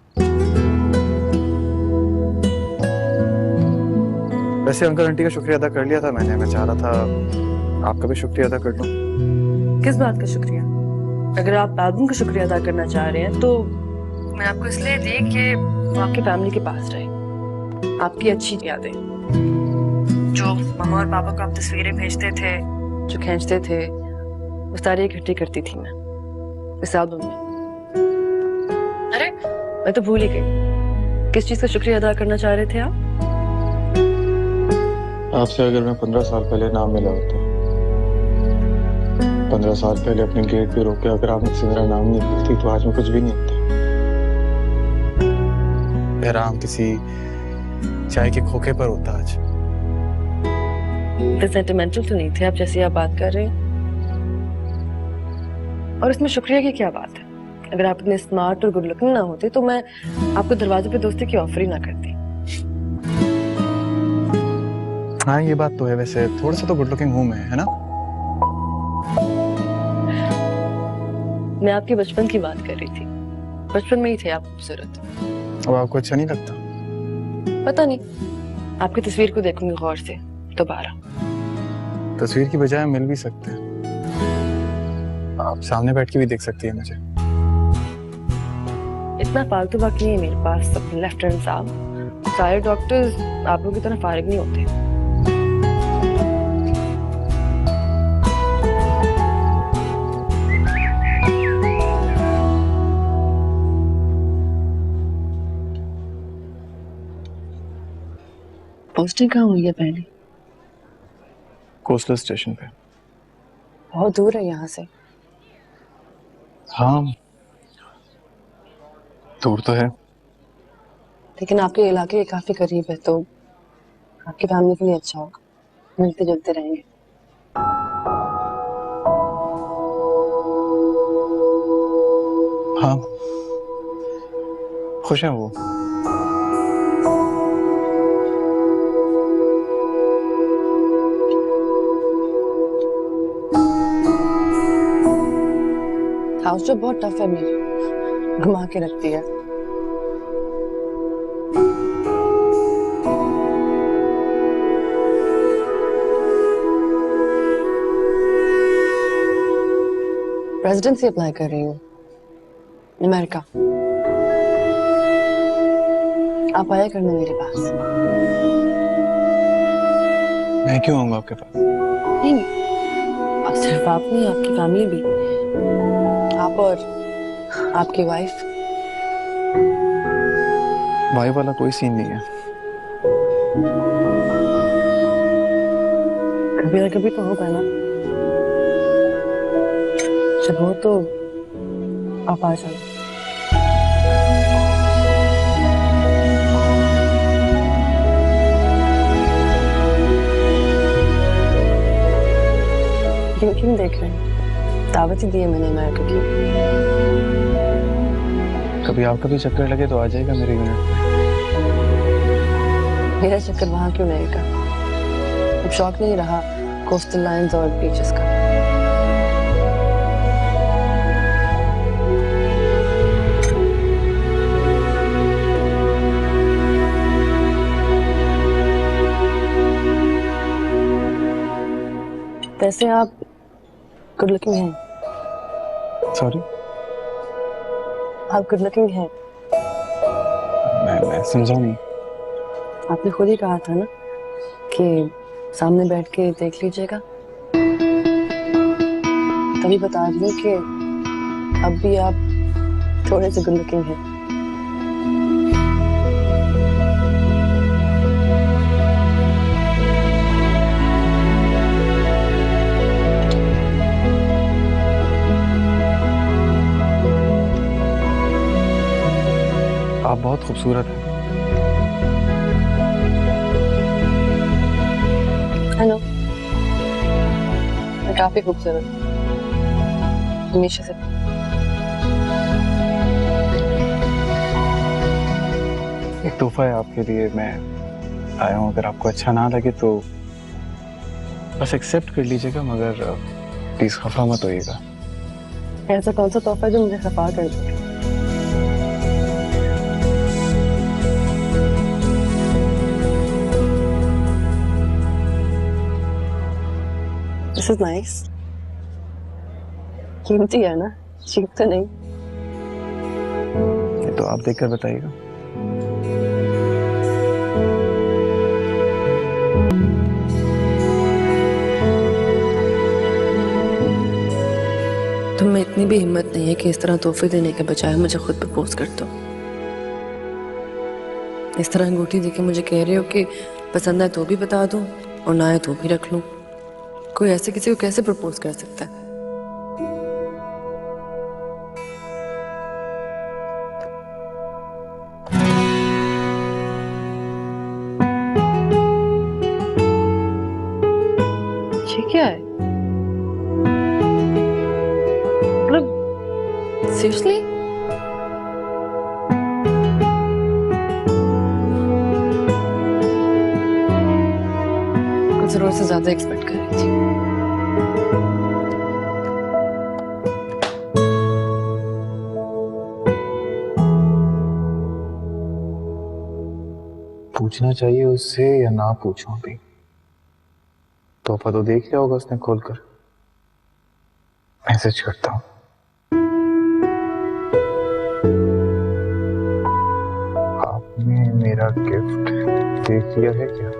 वैसे अंकल आंटी का शुक्रिया अदा कर लिया था मैंने, मैं चाह रहा था आपका भी शुक्रिया अदा कर लूं। किस बात का शुक्रिया? अगर आप एल्बम का शुक्रिया अदा करना चाह रहे हैं तो मैं आपको इसलिए दी कि वो आपकी फैमिली के पास रहे। आपकी अच्छी यादें, जो मामा और पापा को आप तस्वीरें भेजते थे, जो खींचते थे, वो सारी इकट्ठी करती थी मैं इस एल्बम में। अरे मैं तो भूल ही गई, किस चीज का शुक्रिया अदा करना चाह रहे थे आप? आपसे अगर मैं 15 साल पहले ना मिला होता 15 साल पहले अपने गेट पे रोके अगर आप मुझसे मेरा नाम नहीं पूछती तो आज मैं कुछ भी नहीं होता। हम किसी चाय के खोखे पर होता आज। सेंटिमेंटल तो नहीं थे आप, जैसे आप बात कर रहे हैं। और इसमें शुक्रिया की क्या बात है? अगर आप इतने स्मार्ट और गुड लुकिंग ना होते तो मैं आपको दरवाजे पे दोस्ती की ऑफर ही ना करती। हाँ ये बात तो है, वैसे थोड़ा सा तो गुड लुकिंग हूँ मैं, है ना? मैं आपके बचपन की बात कर रही थी। बचपन में ही थे आप खूबसूरत। अब आपको अच्छा नहीं लगता? पता नहीं, आपकी तस्वीर को देखूंगी गौर से दोबारा। तस्वीर की बजाय मिल भी सकते हैं, आप सामने बैठ के भी देख सकती है मुझे। इतना फालतू वक्त नहीं है मेरे पास लेफ्टिनेंट साहब। सारे डॉक्टर्स आप लोगों की तरह फारिग नहीं होते। पोस्टिंग कहाँ हुई है पहले? कोस्टल स्टेशन पे। बहुत दूर है यहाँ से। हाँ दूर तो है, लेकिन आपके इलाके के काफी करीब है, तो आपकी फैमिली के लिए अच्छा होगा। मिलते जुलते रहेंगे। हाँ खुश है वो। हाउस जो बहुत टफ है मेरी, घुमा के रखती है। रेजिडेंसी अप्लाई कर रही हूँ अमेरिका। आप आया करना मेरे पास। मैं क्यों आऊंगा आपके पास? नहीं, अब सिर्फ आप नहीं, आपकी फैमिली भी। आप और आपकी वाइफ। वाइफ वाला कोई सीन नहीं है। कभी ना कभी तो होगा ना। जब हो तो आप आ जाओ। क्यों देख रहे हैं? दावत ही दी है मैंने अमेरिका की। कभी आपका भी चक्कर लगे तो आ जाएगा मेरे यूनिट में। मेरा चक्कर वहां क्यों लगेगा? अब शौक नहीं रहा कोस्टल लाइन्स और बीचेस का। वैसे आप गुड लुकिंग हैं। सॉरी? आप गुड लुकिंग हैं। मैं समझा नहीं। आपने खुद ही कहा था ना कि सामने बैठ के देख लीजिएगा। तभी बता रही हूँ कि अब भी आप थोड़े से गुड लुकिंग हैं। आप बहुत खूबसूरत हैं। हेलो, मैं काफी खूबसूरत हमेशा से। एक तोहफा है आपके लिए, मैं आया हूँ। अगर आपको अच्छा ना लगे तो बस एक्सेप्ट कर लीजिएगा, मगर प्लीज खफा मत होइएगा। ऐसा कौन सा तोहफा जो मुझे खफा कर दे? This is nice. कीमती है ना, चीप तो नहीं। ये तो आप देखकर बताइएगा। तुम में इतनी भी हिम्मत नहीं है कि इस तरह तोहफे देने के बजाय मुझे खुद प्रपोज कर दो। इस तरह अंगूठी देके मुझे कह रहे हो कि पसंद है तो भी बता दूं और ना है तो भी रख लूं। कोई ऐसे किसी को कैसे प्रपोज कर सकता है? क्या है? मतलब सीरियसली? कुछ जरूरत से ज्यादा एक्सपेक्ट कर रही थी। पूछना चाहिए उससे या ना पूछूं अभी? तोहफा तो देख लिया होगा उसने खोलकर। मैसेज करता हूं। आपने मेरा गिफ्ट देख लिया है क्या?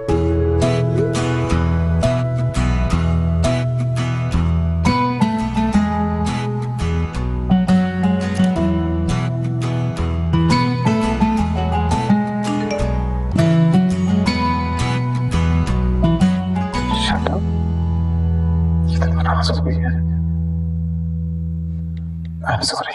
I'm sorry.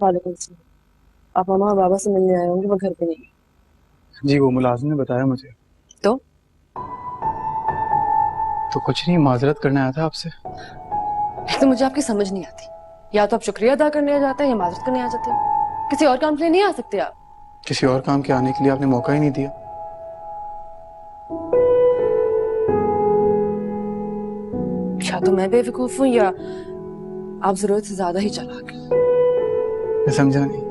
वालेकुम सलाम। आप मामा और बाबा से मिलने आए होंगे, वो घर पे नहीं। जी वो मुलाजिम ने बताया मुझे। तो कुछ नहीं, माजरत करने आया था आपसे। एक तो मुझे आपकी समझ नहीं आती, या तो आप शुक्रिया अदा करने आ जाते हैं या माजरत करने आ जाते हैं। किसी और काम के लिए नहीं आ सकते आप? किसी और काम के आने के लिए आपने मौका ही नहीं दिया। या तो मैं बेवकूफ हूँ या आप जरूरत से ज्यादा ही चालाक हैं। मैं समझा नहीं।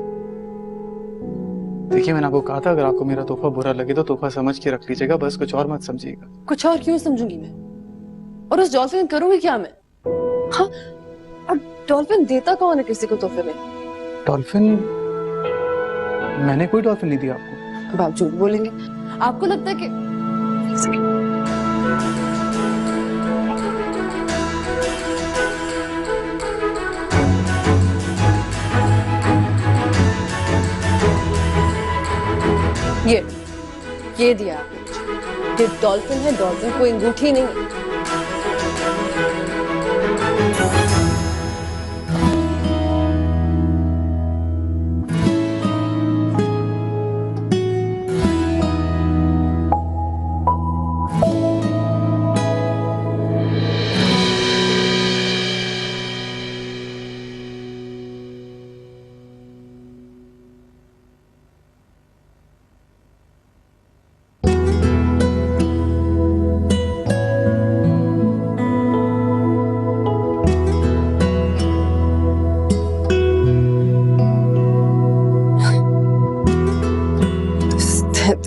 देखिए मैंने आपको कहा था अगर आपको मेरा तोहफा बुरा लगे तो तोहफा समझ के रख लीजिएगा, बस कुछ और मत समझिएगा। कुछ और क्यों समझूंगी मैं? और उस डॉल्फिन करूंगी क्या मैं? हाँ, और डॉल्फिन देता कौन है किसी को तोहफे में? डॉल्फिन? मैंने कोई डॉल्फिन नहीं दिया आपको। अब आप झूठ बोलेंगे। आपको लगता है कि ये दिया आपने मुझे। ये डॉल्फिन है, डॉल्फिन कोई अंगूठी नहीं है।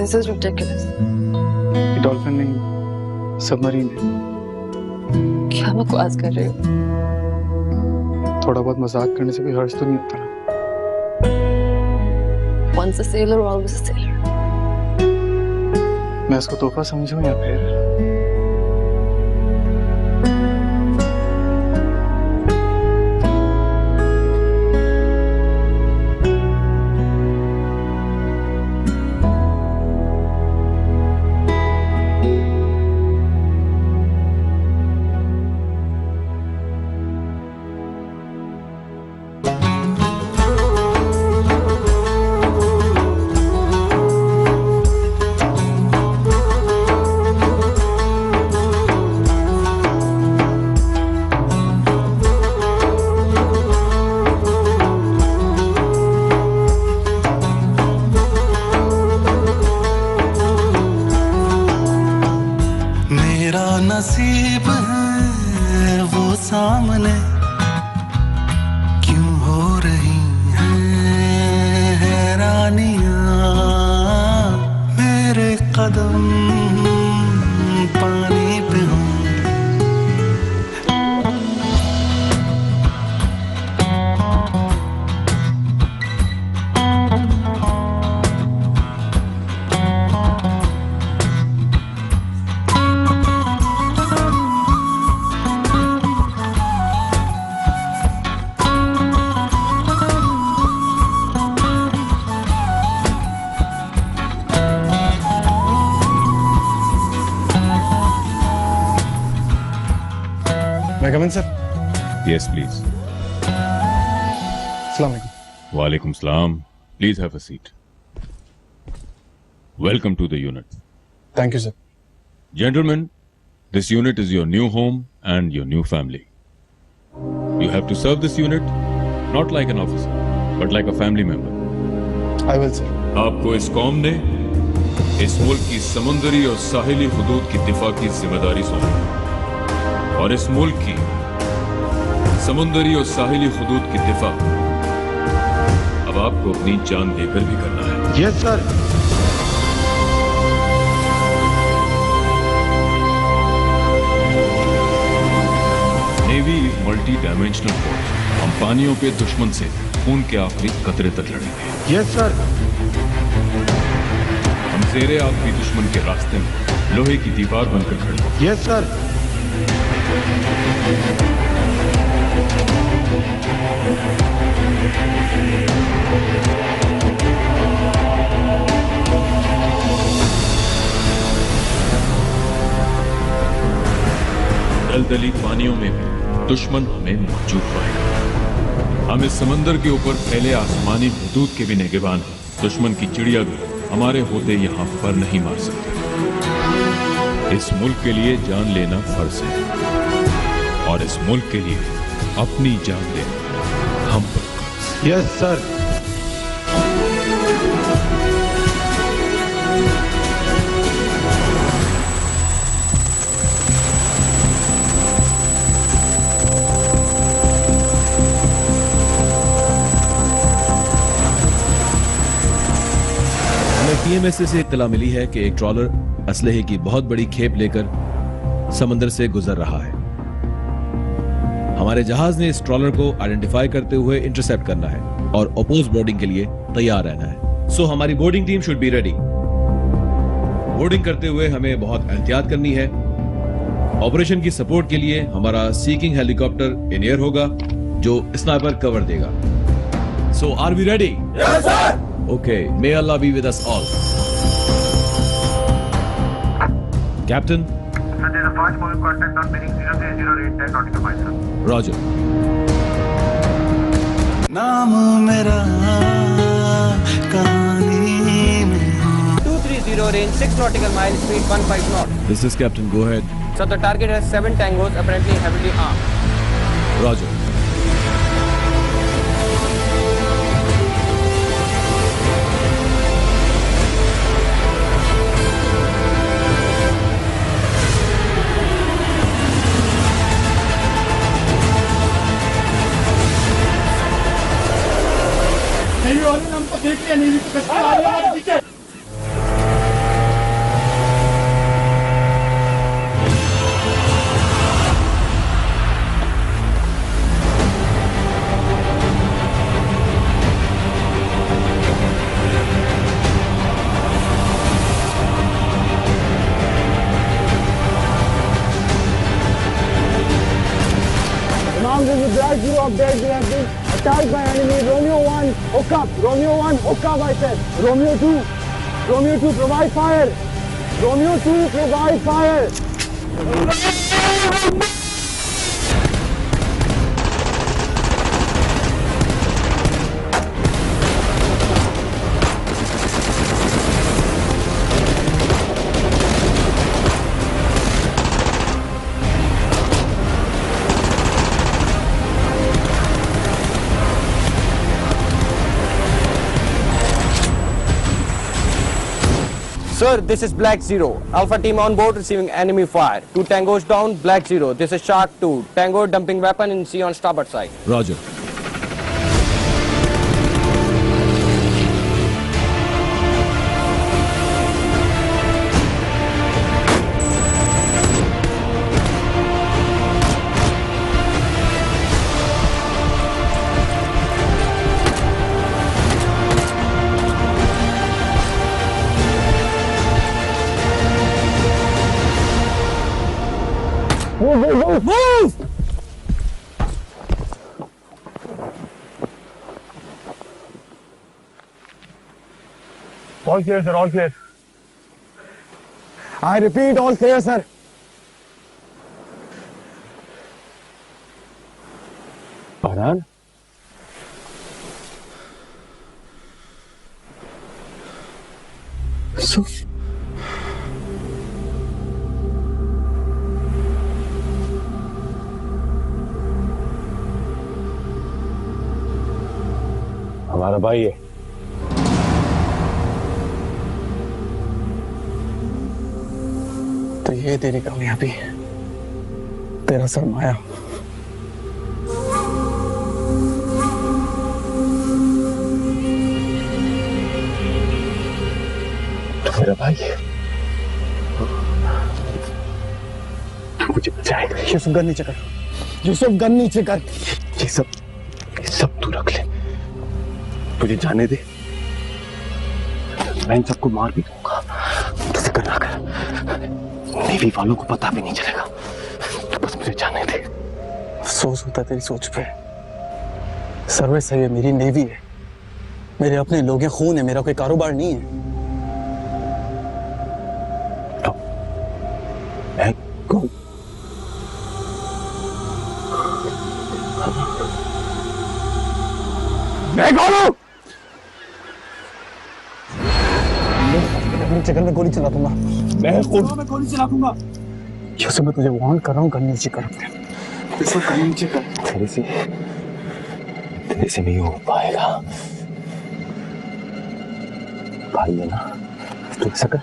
This is ridiculous. डॉल्फिन नहीं, सबमरीन है। क्या बकवास कर रहे हो? थोड़ा बहुत मजाक करने से कोई हर्ज तो नहीं होता ना। Once a sailor, always a sailor. मैं इसको तोहफा समझूं या फिर? नसीब है वो सामने क्यों हो रही हैं हैरानियां, मेरे कदम पानी पे हों। मैं कम इन सर? Yes, please. अस्सलाम वालेकुम। Walaikum salam. Please have a seat. Welcome to the unit. Thank you sir. Gentlemen, this unit is your new home and your new family. You have to serve this unit not like an officer, but like a family member. I will, sir. आपको इस कौम ने इस मुल्क की समुद्री और साहिली हुदूद की दिफा की जिम्मेदारी सौंपी और इस मुल्क की समुद्री और साहिली हुदूद की दिफा अब आपको अपनी जान देकर भी करना है। Yes sir. Navy is multi dimensional force. हम पानियों पे दुश्मन से खून के आखिरी कतरे तक लड़ेंगे। Yes sir. हम ज़ेरे आखिरी दुश्मन के रास्ते में लोहे की दीवार बनकर खड़े हैं। Yes sir. दलदली पानियों में भी दुश्मन हमें मौजूद पाएगा। हम इस समंदर के ऊपर फैले आसमानी हुदूद के भी निगहबान हैं। दुश्मन की चिड़िया भी हमारे होते यहाँ पर नहीं मार सकते। इस मुल्क के लिए जान लेना फर्ज है और इस मुल्क के लिए अपनी जान लेना हम पर। Yes sir. पीएमएसए से इत्तला मिली है कि एक ट्रॉलर असलहे की बहुत बड़ी खेप लेकर समंदर से गुजर रहा है। हमारे जहाज ने इस ट्रॉलर को आइडेंटिफाई करते हुए इंटरसेप्ट करना है और अपोज बोर्डिंग के लिए तैयार रहना है। सो हमारी boarding team should be ready. Boarding करते हुए हमें बहुत एहतियात करनी है। ऑपरेशन की सपोर्ट के लिए हमारा सीकिंग हेलीकॉप्टर इन एयर होगा जो स्नाइपर कवर देगा। So are we ready? Yes sir. Okay, may Allah be with us all. Captain? Sir, there's a fast moving contact on bearing 0308 10 nautical miles, sir. Roger. नाम मेरा कहानी में 230 range 6 nautical miles, speed 15 knots. This is Captain. Go ahead. Sir, the target has 7 tangos, apparently heavily armed. Roger. Command, this is Black Zero update. We have been attacked by enemy. Romeo 1, hook up. Romeo 1, hook up, I said. Romeo 2, provide fire. Romeo 2, provide fire. Sir, this is Black Zero. Alpha team on board receiving enemy fire. 2 tangos down, Black Zero. This is Shark 2. Tango dumping weapon in sea on starboard side. Roger. Move! All clear, sir. All clear. I repeat, all clear, sir. Farhan, हमारा भाई है। तो ये तेरी कामयाबी, तेरा सरमाया। तो मेरा भाई है, मुझे बचाए। यूसुफ गन नीचे कर, यूसुफ गन नीचे कर। ये सब तू रख ले, मुझे जाने दे। मैं इन सबको मार भी दूंगा, तो फिक्र ना कर। नेवी वालों को पता भी नहीं चलेगा, तो बस मुझे जाने दे। अफसोस होता तेरी सोच पे। सर्विस है ये, मेरी नेवी है, मेरे अपने लोग हैं, खून है, मेरा कोई कारोबार नहीं है। तो मैं कौन? मैं कौन हूं? नीचे कर, मैं गोली चला दूंगा। मैं गोली चला दूंगा। यूसुफ, मैं तुझे वार्न कर रहा हूँ, गन नीचे कर। गन नीचे कर। तेरे से नहीं हो पाएगा। भाई है ना, तू ऐसा कर,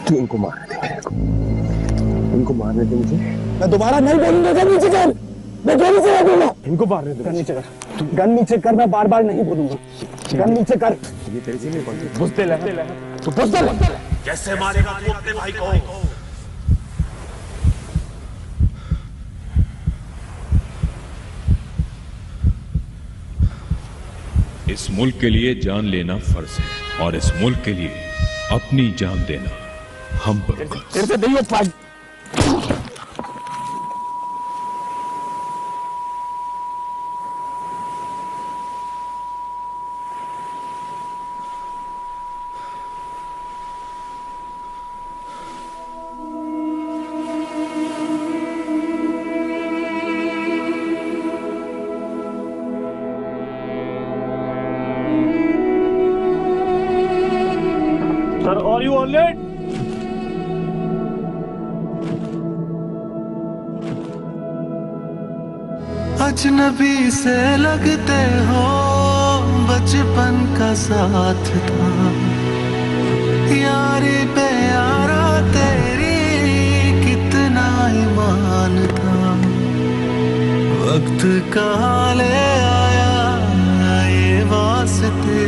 तू इनको मारने दे मेरे को, इनको मारने दे मुझे। मैं दोबारा नहीं बोलूंगा, गन नीचे कर। मैं गोली चला दूंगा। इनको मारने दे। गन नीचे कर, गन नीचे कर, मैं बार बार नहीं बोलूंगा। गन नीचे कर। ये तेरे से नहीं बोलते। बुझते लगा, तू बुझते लगा। कैसे मारेगा तू अपने भाई को? इस मुल्क के लिए जान लेना फर्ज है और इस मुल्क के लिए अपनी जान देना हम पर फर्ज। तेरे से नहीं हो पाएगा। Sir, are you all right? अजनबी से लगते हो, बचपन का साथ था, यारी पे यारा तेरी कितना ईमान था। वक्त कहाँ ले आया ये वास्ते,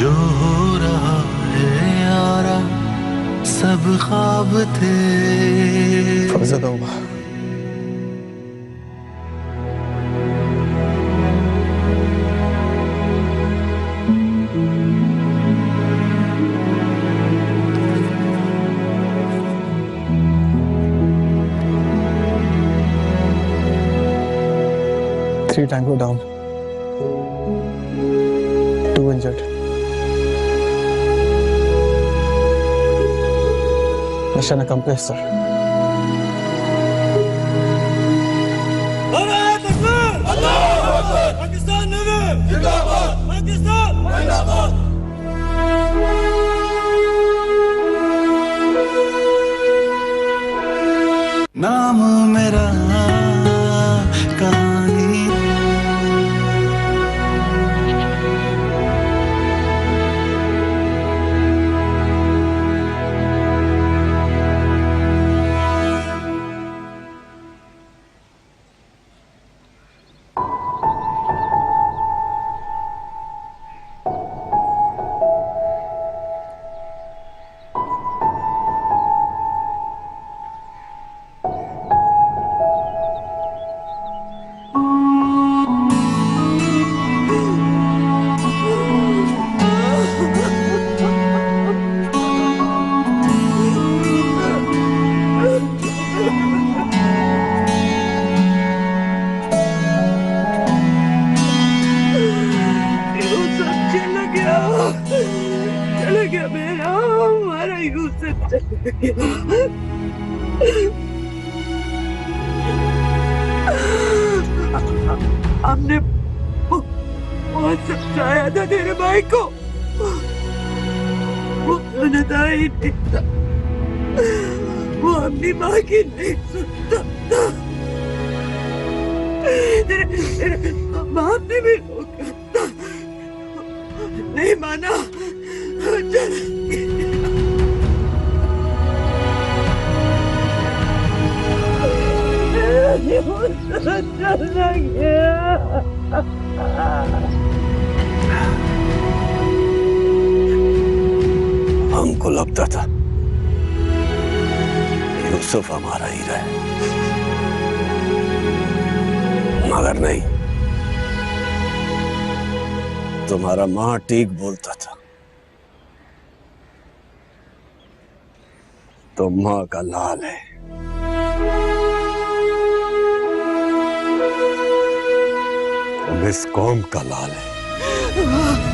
जो हो रहा है यारा सब ख्वाब थे। फर्जत होगा। Three Tango down, 2 injured. Mission accomplished, sir. Pakistan जिंदाबाद, पाकिस्तान जिंदाबाद। नाम मेरा कहानी, चला गया मेरा, हमारा यूसुफ चला गया। हमने बहुत समझाया था तेरे भाई को, वो सुनता ही नहीं था, वो अपनी माँ की नहीं सुनता था। तेरे बाप ने भी रोका था, नहीं माना। चला गया। हमको लगता था यूसुफ हमारा हीरा है, मगर नहीं, तुम्हारा माँ ठीक बोलता था, तो माँ का लाल है। तुम इस कौम का लाल है।